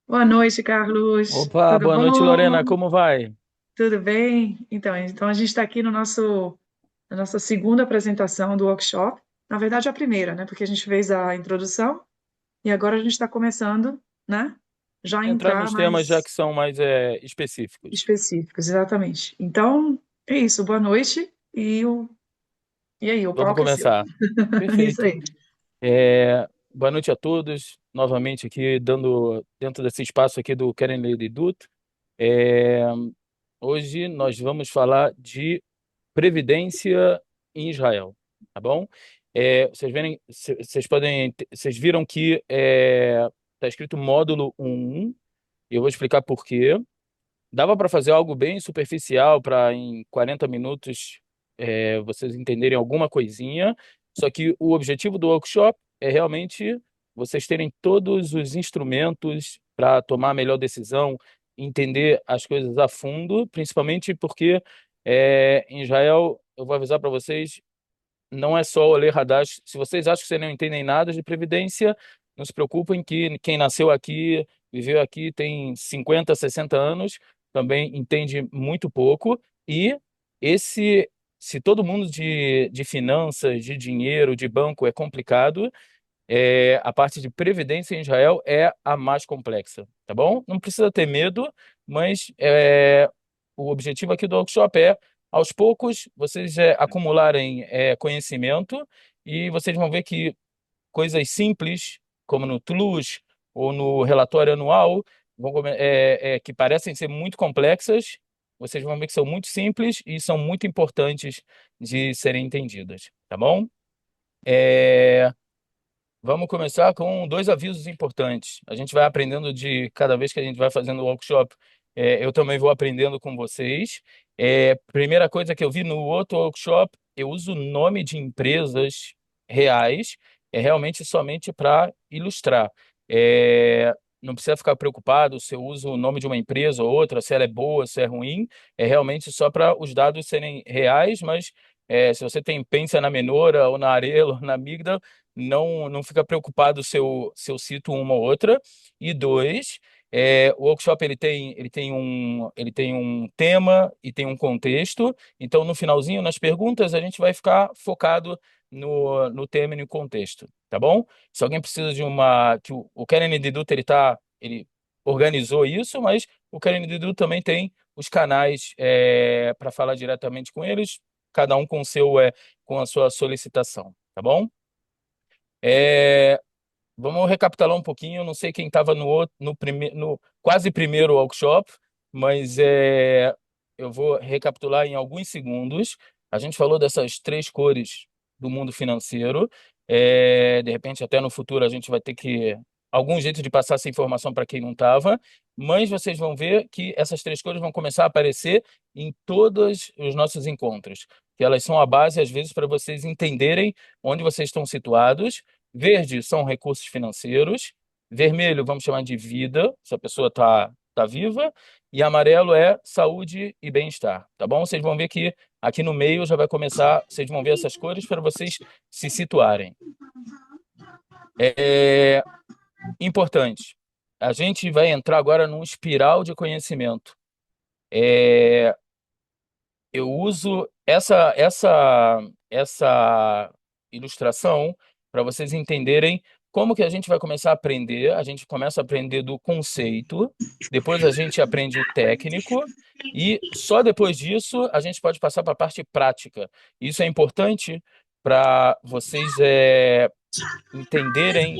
Boa noite, Carlos. Opa, Tudo boa noite, Lorena. bom? Como vai? Tudo bem? Então a gente está aqui no na nossa segunda apresentação do workshop. Na verdade, a primeira, né? Porque a gente fez a introdução e agora a gente está começando, né? Já a Entrar entrar nos temas já que mais são mais específicos. específicos, exatamente. Então, é isso. Boa noite e aí, o Vamos palco é seu. começar. Isso Perfeito. aí. Boa noite a todos. Novamente aqui, dando dentro desse espaço aqui do Keren Dut. É, Hoje nós vamos falar de previdência em Israel, tá bom? Vocês viram que está escrito módulo 1. E eu vou explicar por quê. Dava para fazer algo bem superficial para em 40 minutos vocês entenderem alguma coisinha. Só que o objetivo do workshop é realmente vocês terem todos os instrumentos para tomar a melhor decisão, entender as coisas a fundo, principalmente porque em Israel, eu vou avisar para vocês, não é só o ler radar. Se vocês acham que vocês não entendem nada de previdência, não se preocupem que quem nasceu aqui, viveu aqui, tem 50, 60 anos, também entende muito pouco. E esse, se todo mundo de finanças, de dinheiro, de banco é complicado, a parte de previdência em Israel é a mais complexa, tá bom? Não precisa ter medo, mas o objetivo aqui do workshop é, aos poucos, vocês acumularem conhecimento e vocês vão ver que coisas simples, como no TLUS ou no relatório anual, que parecem ser muito complexas, vocês vão ver que são muito simples e são muito importantes de serem entendidas, tá bom? É, Vamos começar com dois avisos importantes. A gente vai aprendendo de cada vez que a gente vai fazendo o workshop, eu também vou aprendendo com vocês. Primeira coisa que eu vi no outro workshop, eu uso o nome de empresas reais, é realmente somente para ilustrar. Não precisa ficar preocupado se eu uso o nome de uma empresa ou outra, se ela é boa, se é ruim. É realmente só para os dados serem reais, mas se você tem pensa na Menora ou na Arelo, ou na Migdal, não fica preocupado se eu cito uma ou outra. E dois, o workshop ele tem um tema e tem um contexto. Então, no finalzinho, nas perguntas, a gente vai ficar focado no tema e no contexto, tá bom? Se alguém precisa de uma... que o Keren Deduto, ele organizou isso, mas o Keren Deduto também tem os canais para falar diretamente com eles, cada um com a sua solicitação, tá bom? É, Vamos recapitular um pouquinho. Eu não sei quem estava no quase primeiro workshop, mas eu vou recapitular em alguns segundos. A gente falou dessas três cores do mundo financeiro. De repente, até no futuro, a gente vai ter que algum jeito de passar essa informação para quem não estava. Mas vocês vão ver que essas três cores vão começar a aparecer em todos os nossos encontros, que elas são a base, às vezes, para vocês entenderem onde vocês estão situados. Verde são recursos financeiros. Vermelho, vamos chamar de vida, se a pessoa tá viva. E amarelo é saúde e bem-estar, tá bom? Vocês vão ver que aqui no meio já vai começar, vocês vão ver essas cores para vocês se situarem. É importante. A gente vai entrar agora num espiral de conhecimento. É, eu uso essa ilustração para vocês entenderem como que a gente vai começar a aprender. A gente começa a aprender do conceito, depois a gente aprende o técnico e só depois disso a gente pode passar para a parte prática. Isso é importante para vocês entenderem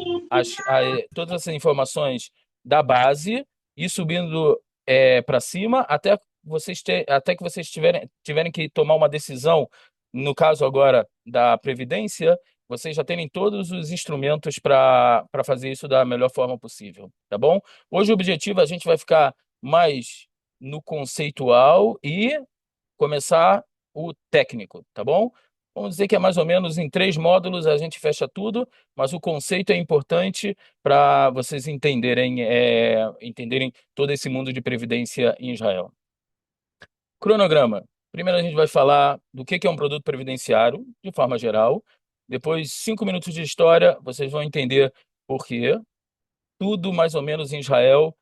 todas essas informações da base e subindo para cima até que vocês tiverem que tomar uma decisão, no caso agora da Previdência, vocês já terem todos os instrumentos para fazer isso da melhor forma possível, tá bom? Hoje o objetivo a gente vai ficar mais no conceitual e começar o técnico, tá bom? Vamos dizer que é mais ou menos em três módulos a gente fecha tudo, mas o conceito é importante para vocês entenderem todo esse mundo de previdência em Israel. Cronograma. Primeiro a gente vai falar do que é um produto previdenciário, de forma geral. Depois, 5 minutos de história, vocês vão entender por quê. Tudo mais ou menos em Israel.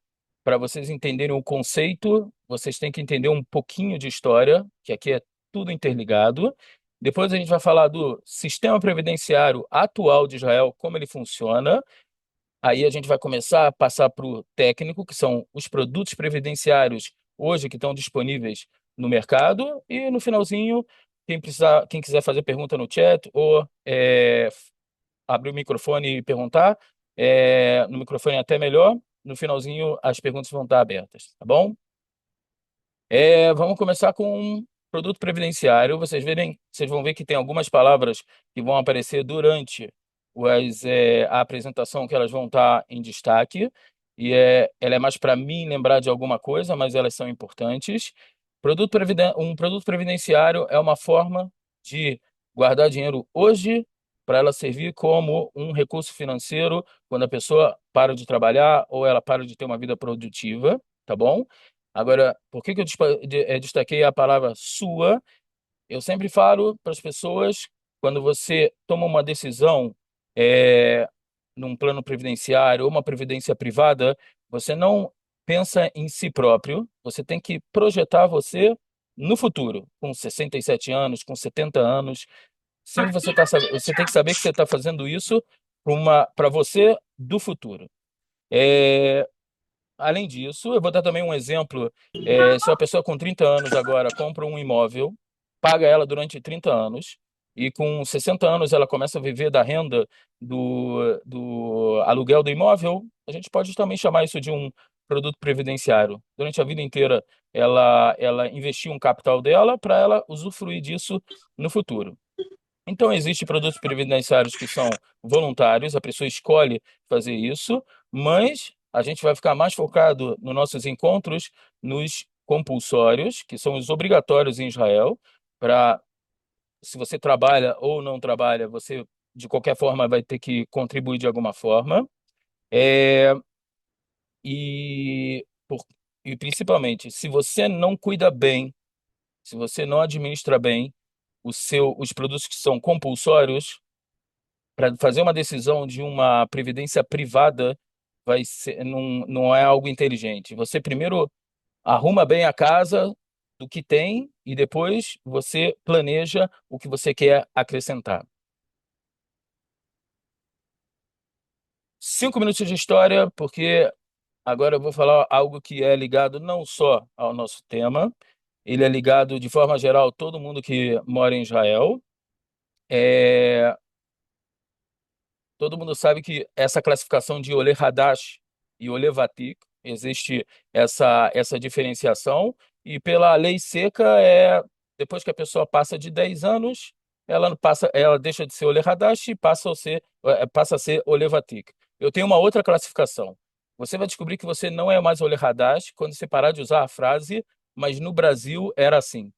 para vocês entenderem o conceito, vocês têm que entender um pouquinho de história, que aqui é tudo interligado. Depois a gente vai falar do sistema previdenciário atual de Israel, como ele funciona. Aí a gente vai começar a passar para o técnico, que são os produtos previdenciários hoje que estão disponíveis no mercado. E no finalzinho, quem precisar, quem quiser fazer pergunta no chat ou abrir o microfone e perguntar, no microfone é até melhor. No finalzinho, as perguntas vão estar abertas, tá bom? Vamos começar com um produto previdenciário. Vocês vão ver que tem algumas palavras que vão aparecer durante a apresentação, que elas vão estar em destaque. Ela é mais para mim lembrar de alguma coisa, mas elas são importantes. Um produto previdenciário é uma forma de guardar dinheiro hoje para ela servir como um recurso financeiro quando a pessoa para de trabalhar ou ela para de ter uma vida produtiva, tá bom? Agora, por que que eu destaquei a palavra sua? Eu sempre falo para as pessoas, quando você toma uma decisão é, num plano previdenciário ou uma previdência privada, você não pensa em si próprio, você tem que projetar você no futuro, com 67 anos, com 70 anos. Sempre você tem que saber que você está fazendo isso para você do futuro. É, Além disso, eu vou dar também um exemplo. Se uma pessoa com 30 anos agora compra um imóvel, paga ela durante 30 anos, e com 60 anos ela começa a viver da renda do aluguel do imóvel, a gente pode também chamar isso de um produto previdenciário. Durante a vida inteira, ela investiu um capital dela para ela usufruir disso no futuro. Então, existem produtos previdenciários que são voluntários, a pessoa escolhe fazer isso, mas a gente vai ficar mais focado nos nossos encontros nos compulsórios, que são os obrigatórios em Israel, para se você trabalha ou não trabalha, você de qualquer forma vai ter que contribuir de alguma forma. É, e, por- e principalmente, se você não cuida bem, se você não administra bem os produtos que são compulsórios, para fazer uma decisão de uma previdência privada não é algo inteligente. Você primeiro arruma bem a casa do que tem e depois você planeja o que você quer acrescentar. 5 minutos de história, porque agora eu vou falar algo que é ligado não só ao nosso tema, ele é ligado de forma geral a todo mundo que mora em Israel. É, Todo mundo sabe que essa classificação de Olê Hadash e Olê Vatik, existe essa diferenciação, e pela lei seca, depois que a pessoa passa de 10 anos, ela deixa de ser Olê Hadash e passa a ser Olê Vatik. Eu tenho uma outra classificação. Você vai descobrir que você não é mais Olê Hadash quando você parar de usar a frase, mas no Brasil era assim.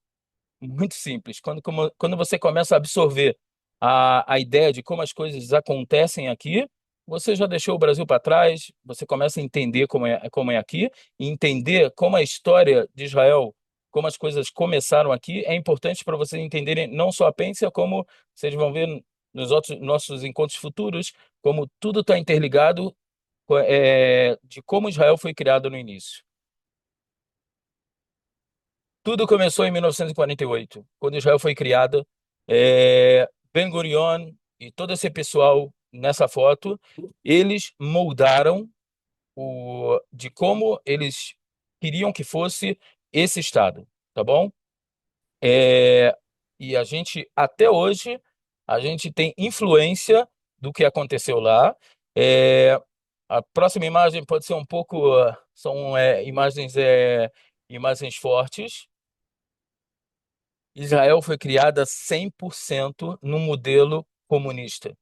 Muito simples. Quando você começa a absorver a ideia de como as coisas acontecem aqui, você já deixou o Brasil para trás, você começa a entender como é aqui, e entender como a história de Israel, como as coisas começaram aqui, é importante para vocês entenderem não só a Pência, como vocês vão ver nos outros nossos encontros futuros, como tudo está interligado, de como Israel foi criado no início. Tudo começou em 1948, quando Israel foi criada. Ben-Gurion e todo esse pessoal nessa foto, eles moldaram de como eles queriam que fosse esse Estado, tá bom? É, e até hoje, a gente tem influência do que aconteceu lá. É, a próxima imagem pode ser um pouco, são imagens fortes. Israel foi criada 100% no modelo comunista.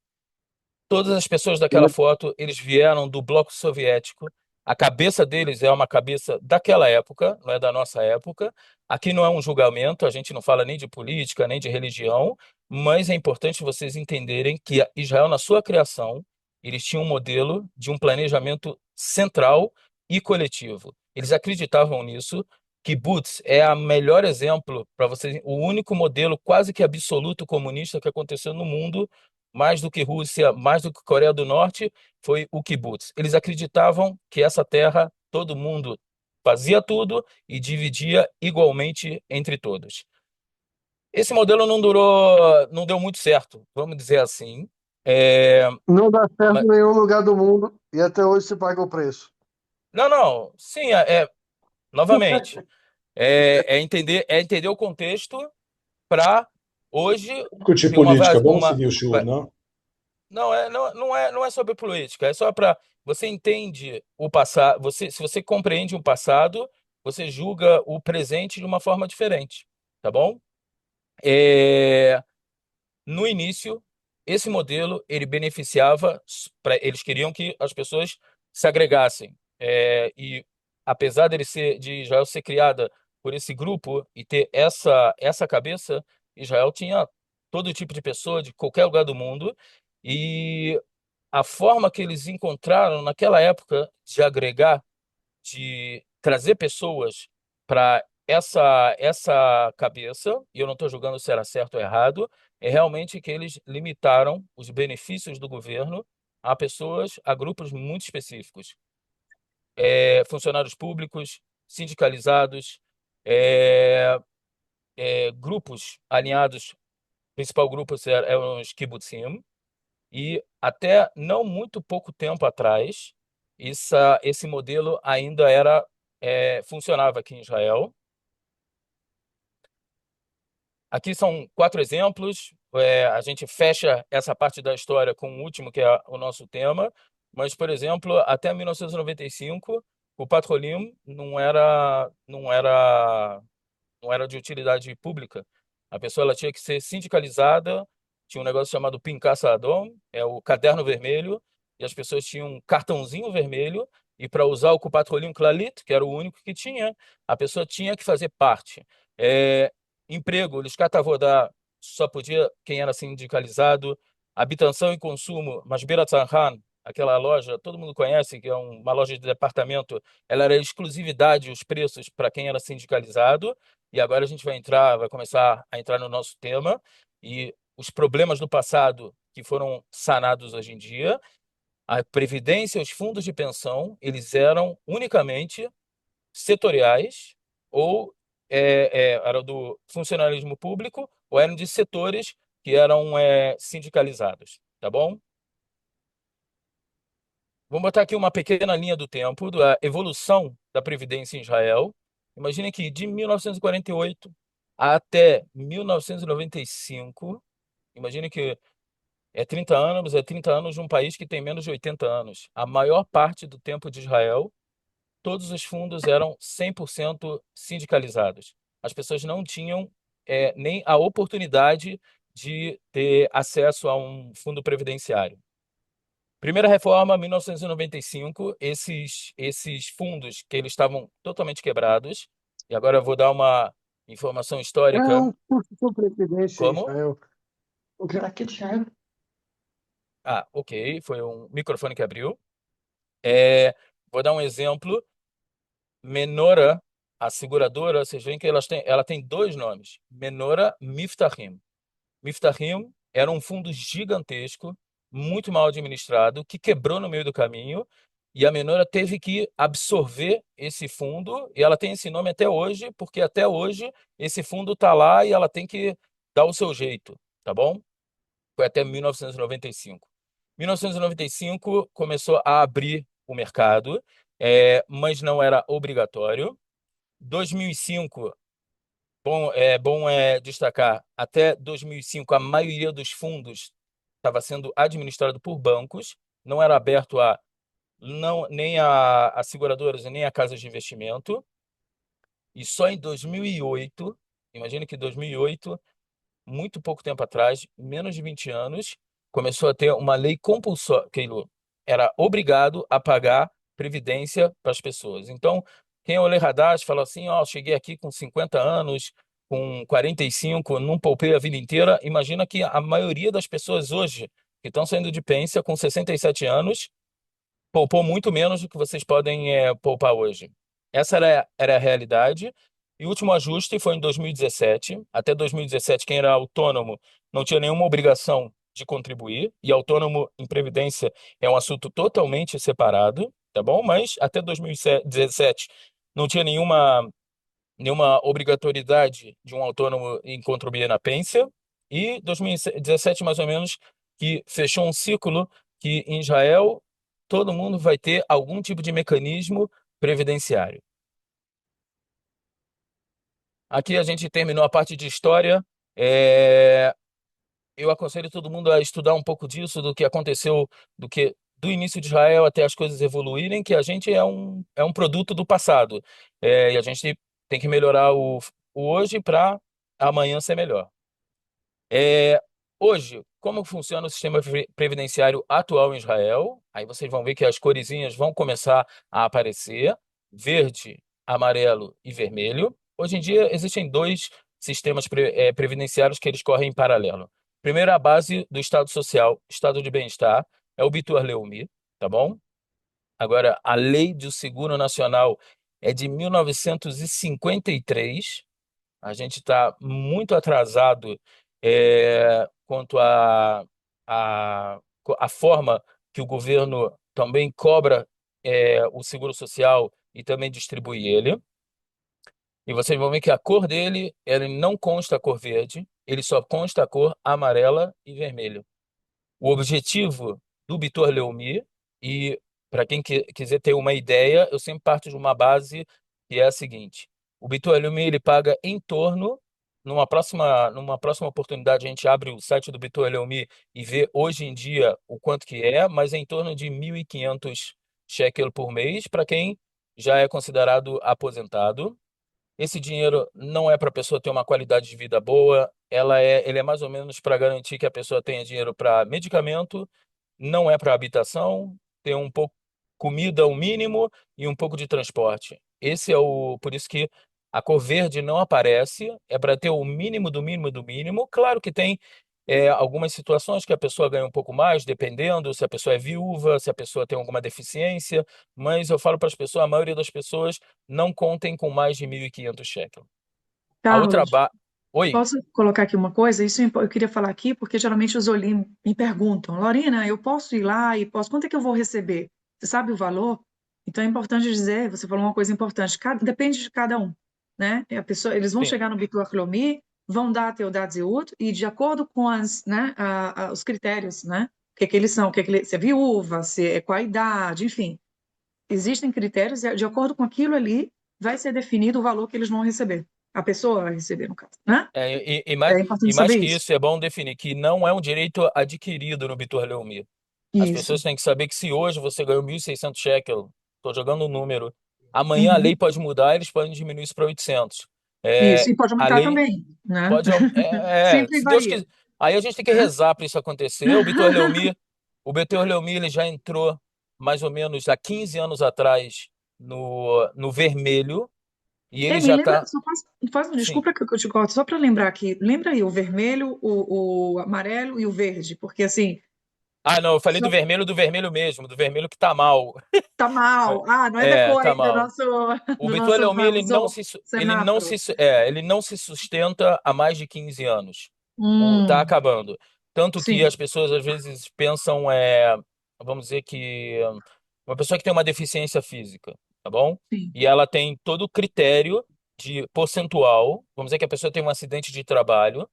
Todas as pessoas daquela foto, eles vieram do bloco soviético. A cabeça deles é uma cabeça daquela época, não é da nossa época. Aqui não é um julgamento, a gente não fala nem de política, nem de religião, mas é importante vocês entenderem que Israel, na sua criação, eles tinham um modelo de um planejamento central e coletivo. Eles acreditavam nisso. Kibbutz é o melhor exemplo para vocês, o único modelo quase que absoluto comunista que aconteceu no mundo, mais do que Rússia, mais do que Coreia do Norte, foi o kibbutz. Eles acreditavam que essa terra todo mundo fazia tudo e dividia igualmente entre todos. Esse modelo não durou, não deu muito certo, vamos dizer assim. É, Não dá certo ma- em nenhum lugar do mundo e até hoje se paga o preço. não, não, sim, novamente, é entender o contexto para hoje Discutir ter uma, política, vamos uma, seguir o show, não? não é sobre política, é só para você entende o passado, se você compreende o passado, você julga o presente de uma forma diferente, tá bom? É, no início, esse modelo ele beneficiava, eles queriam que as pessoas se agregassem. E apesar de Israel ser criada por esse grupo e ter essa cabeça, Israel tinha todo tipo de pessoa de qualquer lugar do mundo e a forma que eles encontraram naquela época de agregar, de trazer pessoas para essa cabeça, e eu não estou julgando se era certo ou errado, é realmente que eles limitaram os benefícios do governo a pessoas, a grupos muito específicos. Funcionários públicos, sindicalizados, é, grupos alinhados, o principal grupo eram os kibbutzim, e até não muito pouco tempo atrás, esse modelo ainda funcionava aqui em Israel. Aqui são quatro exemplos. A gente fecha essa parte da história com o último, que é o nosso tema. Mas, por exemplo, até 1995, o Patrolim não era de utilidade pública. A pessoa ela tinha que ser sindicalizada, tinha um negócio chamado Pincas Adom, é o caderno vermelho, e as pessoas tinham um cartãozinho vermelho, e para usar o Patrolim Clalit, que era o único que tinha, a pessoa tinha que fazer parte. É, emprego, Liscat Avodá, só podia quem era sindicalizado. Habitação e consumo, Masbira Tzarhan, aquela loja, todo mundo conhece, que é uma loja de departamento, ela era exclusividade, os preços para quem era sindicalizado. E agora a gente vai começar a entrar no nosso tema e os problemas do passado que foram sanados hoje em dia. A previdência, os fundos de pensão, eles eram unicamente setoriais ou eram do funcionalismo público ou eram de setores que eram sindicalizados, tá bom? Vamos botar aqui uma pequena linha do tempo da evolução da Previdência em Israel. Imagine que de 1948 até 1995, imagine que é 30 anos de um país que tem menos de 80 anos. A maior parte do tempo de Israel, todos os fundos eram 100% sindicalizados. As pessoas não tinham nem a oportunidade de ter acesso a um fundo previdenciário. Primeira reforma, 1995, esses fundos que eles estavam totalmente quebrados, e agora eu vou dar uma informação É histórica. um custo de previdência em Como? Israel. O que aqui de Israel? Ah, ok, foi um microfone que abriu. É, vou dar um exemplo. Menora, a seguradora, vocês veem que ela tem dois nomes, Menora Miftahim. Miftahim era um fundo gigantesco, muito mal administrado, que quebrou no meio do caminho, e a Menora teve que absorver esse fundo, e ela tem esse nome até hoje, porque até hoje esse fundo está lá e ela tem que dar o seu jeito, tá bom? Foi até 1995. 1995 começou a abrir o mercado, mas não era obrigatório. 2005 bom destacar, até 2005 a maioria dos fundos estava sendo administrado por bancos, não era aberto a não, nem a seguradoras e nem a casas de investimento. E só em 2008, imagine que 2008, muito pouco tempo atrás, menos de 20 anos, começou a ter uma lei compulsória, que era obrigado a pagar previdência para as pessoas. Então, quem é o Hadash fala assim, ó, cheguei aqui com 50 anos, com 45, não poupei a vida inteira. Imagina que a maioria das pessoas hoje que estão saindo de pência com 67 anos poupou muito menos do que vocês podem poupar hoje. Essa era a realidade. E o último ajuste foi em 2017. Até 2017, quem era autônomo não tinha nenhuma obrigação de contribuir. E autônomo em previdência é um assunto totalmente separado. tá bom? Mas até 2017 não tinha nenhuma obrigatoriedade de um autônomo em contribuir na pensão, e 2017 mais ou menos que fechou um ciclo que em Israel todo mundo vai ter algum tipo de mecanismo previdenciário. Aqui a gente terminou a parte de história. É, eu aconselho todo mundo a estudar um pouco disso, do que aconteceu, do início de Israel até as coisas evoluírem, que a gente é um produto do passado. E a gente tem que melhorar o hoje para amanhã ser melhor. É, hoje, como funciona o sistema previdenciário atual em Israel? Aí vocês vão ver que as coresinhas vão começar a aparecer: verde, amarelo e vermelho. Hoje em dia existem dois sistemas previdenciários que eles correm em paralelo. Primeiro, a base do Estado Social, Estado de Bem-Estar, é o Bitur Leumi, tá bom? Agora, a Lei do Seguro Nacional é de 1953. A gente está muito atrasado quanto a forma que o governo também cobra o seguro social e também distribui ele. E vocês vão ver que a cor dele, ele não consta a cor verde, ele só consta a cor amarela e vermelho. O objetivo do Bitor Leumi, e para quem quiser ter uma ideia, eu sempre parto de uma base que é a seguinte: o Bitor Leumi ele paga em torno, numa próxima oportunidade a gente abre o site do Bitor Leumi e vê hoje em dia o quanto que é, mas é em torno de 1.500 shekel por mês para quem já é considerado aposentado. Esse dinheiro não é para a pessoa ter uma qualidade de vida boa, ele é mais ou menos para garantir que a pessoa tenha dinheiro para medicamento, não é para habitação, ter um pouco comida, o mínimo, e um pouco de transporte. Por isso que a cor verde não aparece, é para ter o mínimo do mínimo do mínimo. Claro que tem algumas situações que a pessoa ganha um pouco mais, dependendo se a pessoa é viúva, se a pessoa tem alguma deficiência, mas eu falo para as pessoas, a maioria das pessoas não contem com mais de 1.500 shekels. A outra Carlos, Oi, posso colocar aqui uma coisa? Isso eu queria falar aqui, porque geralmente os Olim me perguntam: Lorena, eu posso ir lá e posso, quanto é que eu vou receber? Você sabe o valor? Então é importante dizer, você falou uma coisa importante, depende de cada um, né? Eles vão sim. chegar no Bitur Leumi, vão dar a Teudat Zehut, e de acordo com né, os critérios, né? O que que eles são, se é viúva, se é qual a idade, enfim. Existem critérios e de acordo com aquilo ali vai ser definido o valor que eles vão receber. A pessoa vai receber, no caso, né? Mais, É e importante mais saber que isso. isso, é bom definir que não é um direito adquirido no Bitur Leumi. As Isso. pessoas têm que saber que se hoje você ganhou 1.600 shekel, estou jogando um número, amanhã a lei Uhum. pode mudar, eles podem diminuir isso para 800. Isso. É, E pode a aumentar lei também, né? pode. Sempre Se Deus varia, quiser. Aí a gente tem que né? rezar para isso acontecer. O Bitur Leumi ele já entrou mais ou menos há 15 anos atrás no vermelho, e ele Me já lembra, está. só Sim. desculpa que eu te corto, só para lembrar aqui, lembra aí o vermelho, o amarelo e o verde, porque assim, Ah, não, eu falei só do vermelho mesmo, do vermelho que tá mal. tá mal. Ah, não é da É, cor tá aí do mal. nosso, O do nosso Bitolomir, semáforo. ele não se sustenta há mais de 15 anos. Tá Hum, acabando. Tanto que sim, as pessoas às vezes pensam, vamos dizer que uma pessoa que tem uma deficiência física, tá bom? sim. E ela tem todo o critério de percentual, vamos dizer que a pessoa tem um acidente de trabalho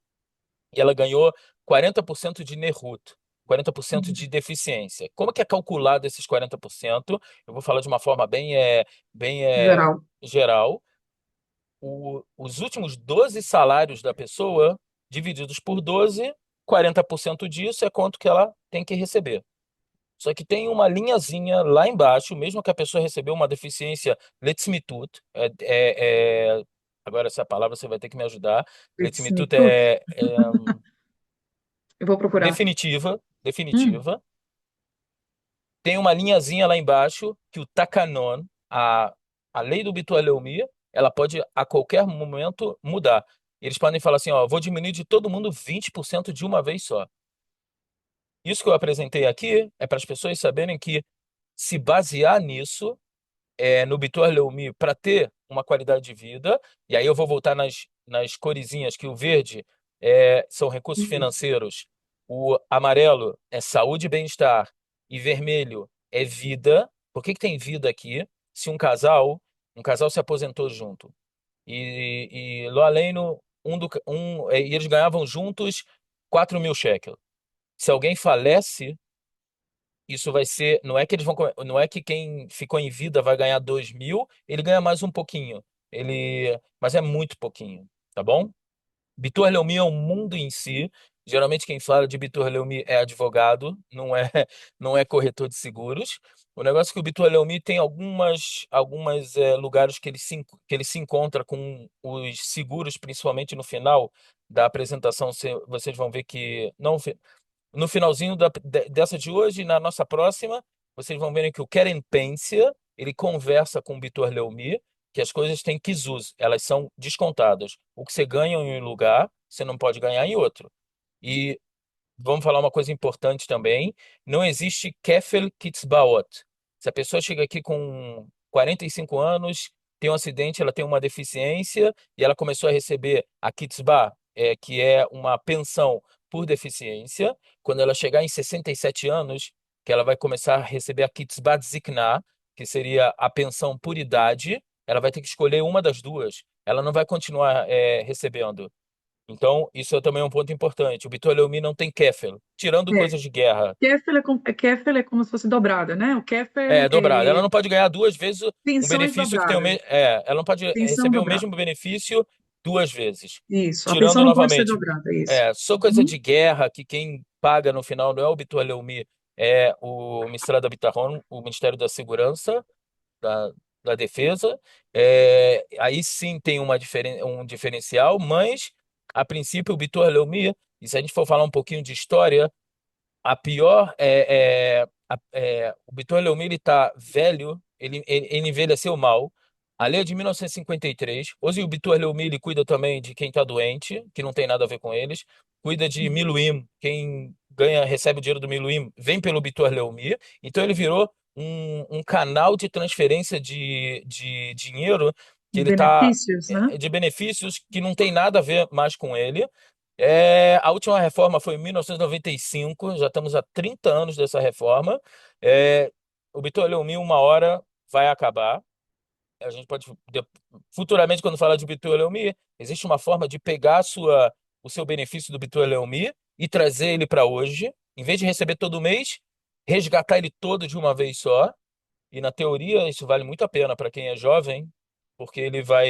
e ela ganhou 40% de Nerhut, 40% Uhum. de deficiência. Como que é calculado esses 40%? Eu vou falar de uma forma bem Geral. geral. Os últimos 12 salários da pessoa, divididos por 12, 40% disso é quanto que ela tem que receber. Só que tem uma linhazinha lá embaixo, mesmo que a pessoa recebeu uma deficiência Letzmitut, agora essa palavra você vai ter que me ajudar. Letzmitut Tudo. Eu vou procurar. definitiva, Hum, definitiva. Tem uma linhazinha lá embaixo que o Takanon, a lei do Bitur Leumi, ela pode a qualquer momento mudar. Eles podem falar assim, ó, vou diminuir de todo mundo 20% de uma vez só. Isso que eu apresentei aqui é para as pessoas saberem que se basear nisso no Bitur Leumi para ter uma qualidade de vida, e aí eu vou voltar nas coresinhas, que o verde são recursos financeiros, o amarelo é saúde e bem-estar, e vermelho é vida. Por que que tem vida aqui se um casal se aposentou junto? E lo aleno, e eles ganhavam juntos 4.000 shekel. Se alguém falece, isso vai ser, não é que quem ficou em vida vai ganhar 2.000, ele ganha mais um pouquinho. Mas é muito pouquinho, tá bom? Bitur Leumi é um mundo em si. Geralmente quem fala de Bitur Leumi é advogado, não é corretor de seguros. O negócio é que o Bitur Leumi tem algumas lugares que ele se encontra com os seguros, principalmente no final da apresentação. Vocês vão ver que não, no finalzinho dessa de hoje e na nossa próxima, vocês vão ver que o Keren Pensia, ele conversa com o Bitur Leumi, que as coisas têm quizuz, elas são descontadas. O que você ganha em um lugar, você não pode ganhar em outro. E vamos falar uma coisa importante também: não existe Kefel Kitzbaot. Se a pessoa chega aqui com 45 anos, tem um acidente, ela tem uma deficiência e ela começou a receber a Kitzbah, que é uma pensão por deficiência, quando ela chegar em 67 anos, que ela vai começar a receber a Kitzbah Zikna, que seria a pensão por idade, ela vai ter que escolher uma das duas. Ela não vai continuar recebendo. Então, isso é também um ponto importante. O Bitur Leumi não tem kefel, tirando É, coisas de guerra. Kefel é como se fosse dobrada, né? O Kefel É dobrado. Ela é não pode ganhar duas vezes um pensões benefício que tem o dobradas. mesmo. Ela não pode Pensão receber o dobrada. mesmo benefício duas vezes. Isso. A pensão Tirando não pode ser novamente, dobrada, isso. só coisa Uhum. de guerra que quem paga no final não é o Bitur Leumi, é o Ministério da Bitarron, o Ministério da Segurança, da, da Defesa. Aí sim tem um diferencial, mas a princípio o Bitur Leumi, e se a gente for falar um pouquinho de história, a pior o Vitor Leomi, ele tá velho, ele envelheceu mal. A lei é de 1953. Hoje o Vitor Leomi, ele cuida também de quem está doente, que não tem nada a ver com eles. Cuida de Miluim, quem recebe o dinheiro do Miluim vem pelo Vitor Leomi. Então ele virou um canal de transferência de dinheiro que ele tá Benefícios, né? de benefícios que não tem nada a ver mais com ele. A última reforma foi em 1995, já estamos há 30 anos dessa reforma. É, o Bitor Leumi, uma hora vai acabar. A gente pode, futuramente, quando falar de Bitor Leumi, existe uma forma de pegar o seu benefício do Bitor Leumi e trazer ele para hoje. Em vez de receber todo mês, resgatar ele todo de uma vez só. E na teoria isso vale muito a pena para quem é jovem, porque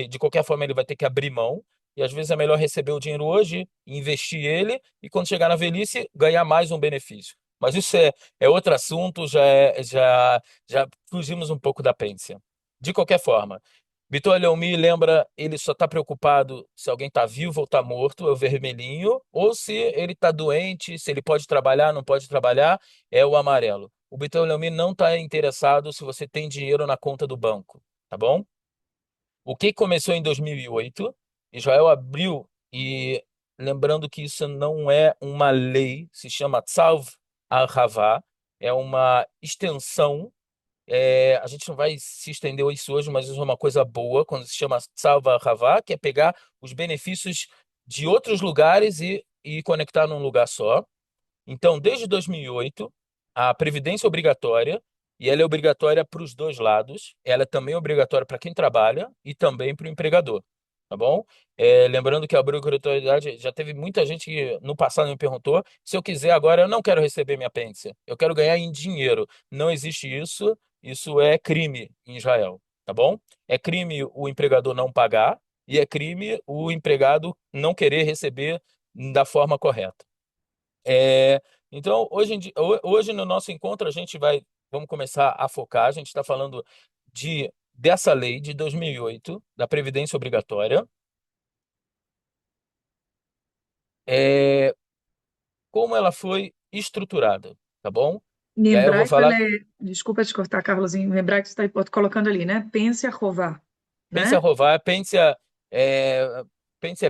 de qualquer forma, ele vai ter que abrir mão. E às vezes é melhor receber o dinheiro hoje, investir ele e quando chegar na velhice, ganhar mais um benefício. Mas isso é outro assunto, já fugimos um pouco da pência. De qualquer forma, Vitor Leomi lembra, ele só está preocupado se alguém está vivo ou está morto, é o vermelhinho, ou se ele está doente, se ele pode trabalhar, não pode trabalhar, é o amarelo. O Vitor Leomi não está interessado se você tem dinheiro na conta do banco, tá bom? O que começou em 2008, Israel abriu, e lembrando que isso não é uma lei, se chama Tzav al-Havah, é uma extensão. A gente não vai se estender isso hoje, mas isso é uma coisa boa, quando se chama Tzav al-Havah, que é pegar os benefícios de outros lugares e conectar num lugar só. Então, desde 2008, a previdência é obrigatória, e ela é obrigatória para os dois lados. Ela é também obrigatória para quem trabalha e também para o empregador, tá bom? Lembrando que a obrigatoriedade, já teve muita gente que no passado me perguntou: se eu quiser agora, eu não quero receber minha pência, eu quero ganhar em dinheiro. Não existe isso, isso é crime em Israel, tá bom? É crime o empregador não pagar e é crime o empregado não querer receber da forma correta. É, então, hoje no nosso encontro, vamos começar a focar. A gente está falando dessa lei de 2008, da Previdência Obrigatória, é, como ela foi estruturada, tá bom? Em E aí eu vou hebraico, falar, desculpa te cortar, Carlos, em hebraico você está colocando ali, né? Pensa rová, pensa né? rovar, é, pensa,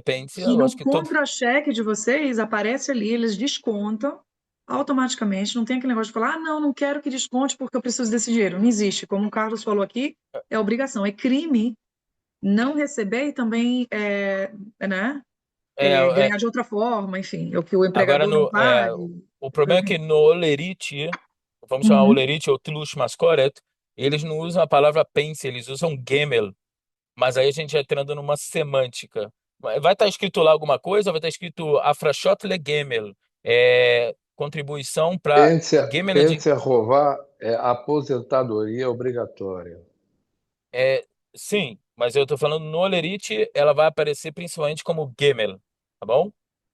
Que eu no acho que todo. contra-cheque de vocês aparece ali, eles descontam automaticamente. Não tem aquele negócio de falar, ah, não, não quero que desconte porque eu preciso desse dinheiro. Não existe. Como o Carlos falou aqui, é obrigação, é crime não receber e também né, É, é, ganhar de outra forma, enfim, o que o agora, empregador não pague. o problema é que no Olerite, vamos chamar Uhum. Olerite ou Tlush Mascoret, Eles não usam a palavra pense, eles usam Gemel. Mas aí a gente já entrando numa semântica. Vai estar escrito lá alguma coisa, vai estar escrito Afrashot Le Gemel. Contribuição para Gemel de. Pência rovar é aposentadoria obrigatória. É, sim, mas eu estou falando no Olerite, ela vai aparecer principalmente como Gemel, tá bom?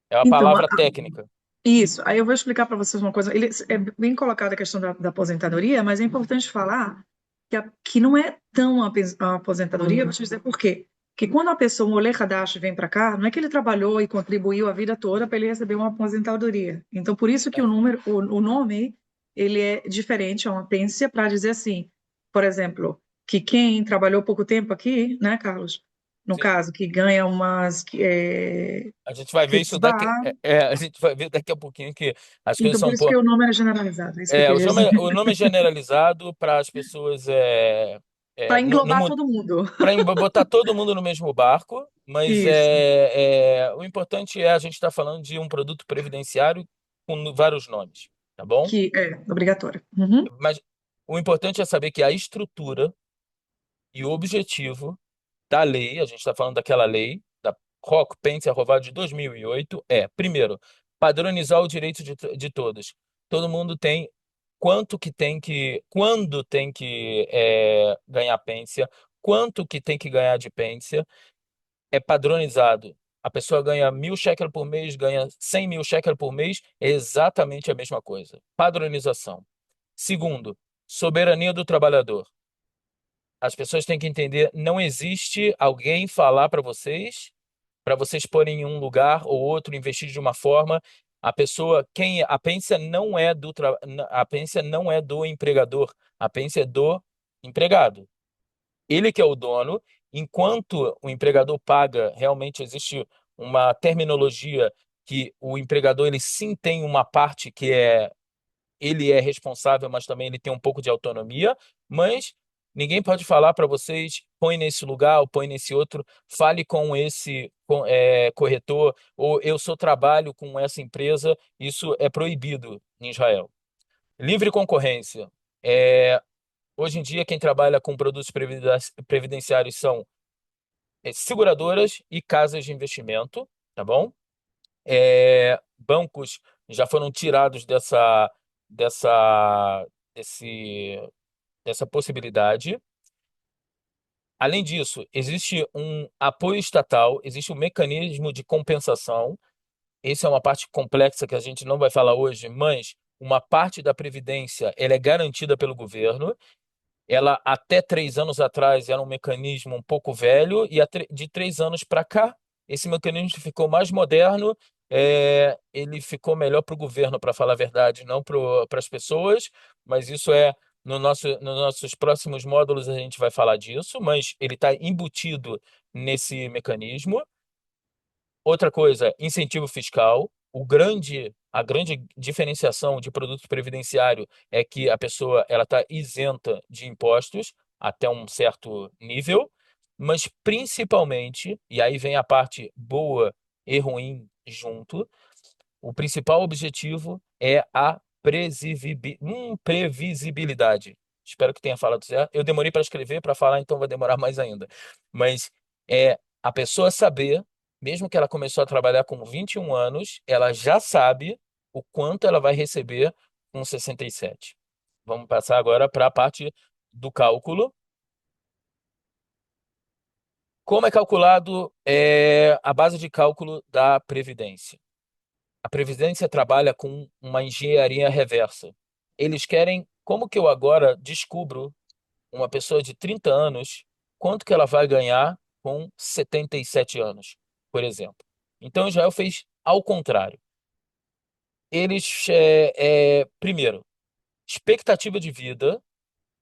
É uma Então, palavra técnica. isso. Aí eu vou explicar para vocês uma coisa. É bem colocada a questão da aposentadoria, mas é importante falar que não é tão a aposentadoria. Vou te dizer por quê. Que quando a pessoa, um Olê Hadash, vem para cá, não é que ele trabalhou e contribuiu a vida toda para ele receber uma aposentadoria. Então, por isso que o nome, ele é diferente, é uma pência para dizer assim, por exemplo, que quem trabalhou pouco tempo aqui, né, Carlos? No Sim. caso, que ganha umas A gente vai ver isso daqui. Kitzvah. A gente vai ver daqui a pouquinho que as coisas Então, por são um isso que pouco. o nome era generalizado, é isso que eu queria dizer. O nome é generalizado para as pessoas. Para englobar todo mundo. Para botar todo mundo no mesmo barco, mas Isso. o importante é a gente estar falando de um produto previdenciário com vários nomes, tá bom? Que é obrigatório. Uhum. Mas o importante é saber que a estrutura e o objetivo da lei, a gente está falando daquela lei, da ROC Pension Rovado de 2008, primeiro, padronizar o direito de todos. Todo mundo tem quando tem que ganhar pência, quanto que tem que ganhar de pência, é padronizado. A pessoa ganha 1.000 shekel por mês, ganha 100.000 shekel por mês, é exatamente a mesma coisa. Padronização. Segundo, soberania do trabalhador. As pessoas têm que entender, não existe alguém falar para vocês porem em um lugar ou outro, investir de uma forma. A pência não é a pência não é do empregador, a pência é do empregado. Ele que é o dono, enquanto o empregador paga, realmente existe uma terminologia que o empregador ele sim tem uma parte que ele é responsável, mas também ele tem um pouco de autonomia, mas ninguém pode falar para vocês, põe nesse lugar ou põe nesse outro, fale com esse corretor, ou eu só trabalho com essa empresa, isso é proibido em Israel. Livre concorrência. Hoje em dia, quem trabalha com produtos previdenciários são seguradoras e casas de investimento, tá bom? Bancos já foram tirados dessa, desse, dessa possibilidade. Além disso, existe um apoio estatal, existe um mecanismo de compensação. Essa é uma parte complexa que a gente não vai falar hoje, mas uma parte da previdência ela é garantida pelo governo. Ela, até 3 anos atrás, era um mecanismo um pouco velho, e de 3 anos para cá, esse mecanismo ficou mais moderno, ele ficou melhor para o governo, para falar a verdade, não para as pessoas, mas isso nos nossos próximos módulos a gente vai falar disso, mas ele está embutido nesse mecanismo. Outra coisa, incentivo fiscal. A grande diferenciação de produto previdenciário é que a pessoa ela está isenta de impostos até um certo nível, mas principalmente, e aí vem a parte boa e ruim junto, o principal objetivo é a previsibilidade. Espero que tenha falado certo. Eu demorei para escrever, para falar, então vai demorar mais ainda. Mas é a pessoa saber, mesmo que ela começou a trabalhar com 21 anos, ela já sabe o quanto ela vai receber com 67. Vamos passar agora para a parte do cálculo. Como é calculado a base de cálculo da Previdência? A Previdência trabalha com uma engenharia reversa. Eles querem, como que eu agora descubro uma pessoa de 30 anos, quanto que ela vai ganhar com 77 anos, por exemplo. Então Israel fez ao contrário. Eles, primeiro, expectativa de vida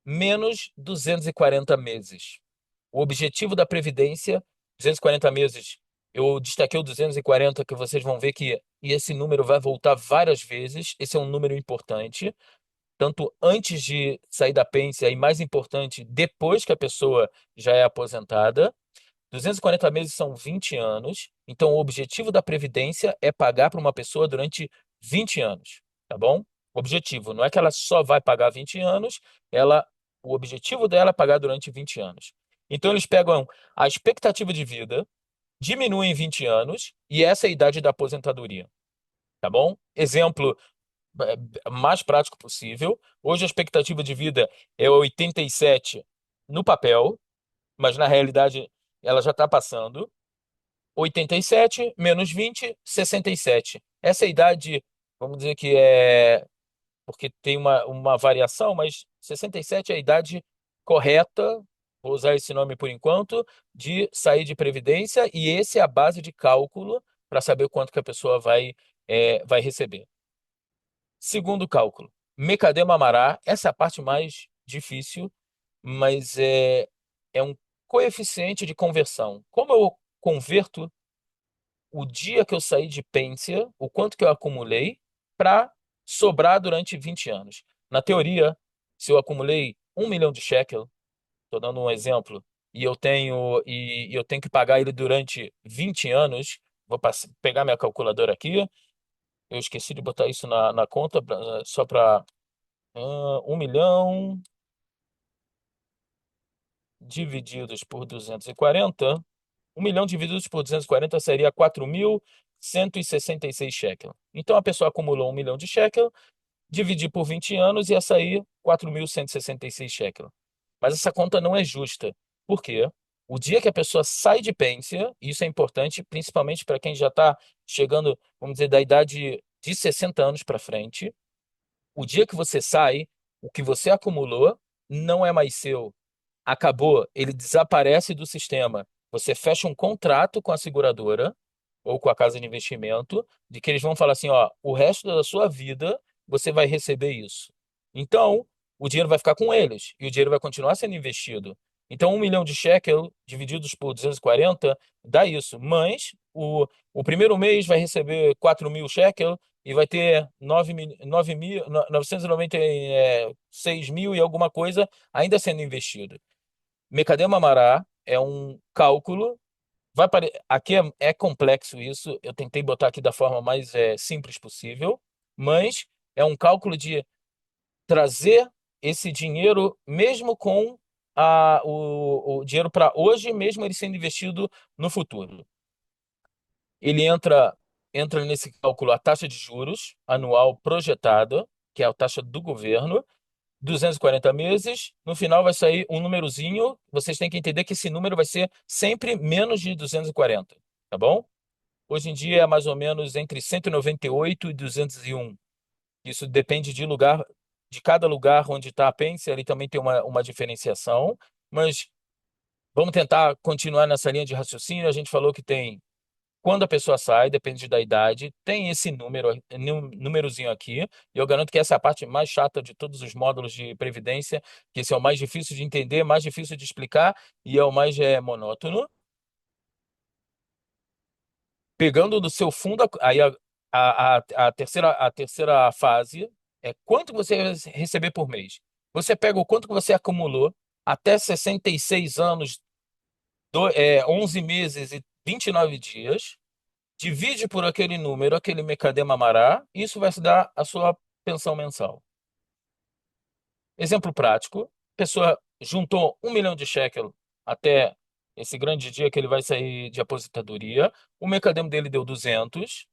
menos 240 meses. O objetivo da Previdência, 240 meses, eu destaquei o 240, que vocês vão ver que esse número vai voltar várias vezes. Esse é um número importante, tanto antes de sair da pência e, mais importante, depois que a pessoa já é aposentada. 240 meses são 20 anos, então o objetivo da Previdência é pagar para uma pessoa durante 20 anos, tá bom? Objetivo, não é que ela só vai pagar 20 anos, ela, O objetivo dela é pagar durante 20 anos. Então, eles pegam a expectativa de vida, diminuem em 20 anos, e essa é a idade da aposentadoria. Tá bom? Exemplo mais prático possível. Hoje a expectativa de vida é 87 no papel, mas na realidade ela já está passando. 87 menos 20, 67. Essa é a idade, vamos dizer que é porque tem uma variação, mas 67 é a idade correta, vou usar esse nome por enquanto, de sair de previdência, e esse é a base de cálculo para saber quanto que a pessoa vai receber. Segundo cálculo, Mecadema Amará, essa é a parte mais difícil, mas é um coeficiente de conversão. Como eu converto o dia que eu saí de pênsia, o quanto que eu acumulei, para sobrar durante 20 anos. Na teoria, se eu acumulei 1 milhão de shekel, estou dando um exemplo, e eu tenho que pagar ele durante 20 anos, vou pegar minha calculadora aqui, eu esqueci de botar isso na conta, só para 1 milhão divididos por 240. 1 milhão divididos por 240 seria 4.166 shekel. Então a pessoa acumulou 1 milhão de shekel, dividir por 20 anos ia sair 4.166 shekel. Mas essa conta não é justa. Por quê? O dia que a pessoa sai de pênsia, isso é importante, principalmente para quem já está chegando, vamos dizer, da idade de 60 anos para frente, o dia que você sai, o que você acumulou não é mais seu. Acabou, ele desaparece do sistema. Você fecha um contrato com a seguradora ou com a casa de investimento, de que eles vão falar assim, ó, o resto da sua vida você vai receber isso. Então, o dinheiro vai ficar com eles e o dinheiro vai continuar sendo investido. Então, 1 milhão de shekel divididos por 240 dá isso. Mas o primeiro mês vai receber 4.000 shekel e vai ter 996 mil e alguma coisa ainda sendo investido. Mecadema Amará é um cálculo. Aqui é complexo isso. Eu tentei botar aqui da forma mais simples possível, mas é um cálculo de trazer esse dinheiro, mesmo com o dinheiro para hoje, mesmo ele sendo investido no futuro. Ele entra nesse cálculo a taxa de juros anual projetada, que é a taxa do governo, 240 meses, no final vai sair um númerozinho. Vocês têm que entender que esse número vai ser sempre menos de 240, tá bom? Hoje em dia é mais ou menos entre 198 e 201. Isso depende de cada lugar onde está a pênsia, ele também tem uma diferenciação, mas vamos tentar continuar nessa linha de raciocínio. A gente falou que tem quando a pessoa sai, depende da idade, tem esse númerozinho aqui, e eu garanto que essa é a parte mais chata de todos os módulos de previdência, que esse é o mais difícil de entender, mais difícil de explicar e é o mais monótono. Pegando do seu fundo, aí a terceira fase é quanto você vai receber por mês. Você pega o quanto que você acumulou até 66 anos, 11 meses e 29 dias, divide por aquele número, aquele Mecadema Amará, e isso vai se dar a sua pensão mensal. Exemplo prático, a pessoa juntou 1 milhão de shekel até esse grande dia que ele vai sair de aposentadoria, o Mecadema dele deu 200,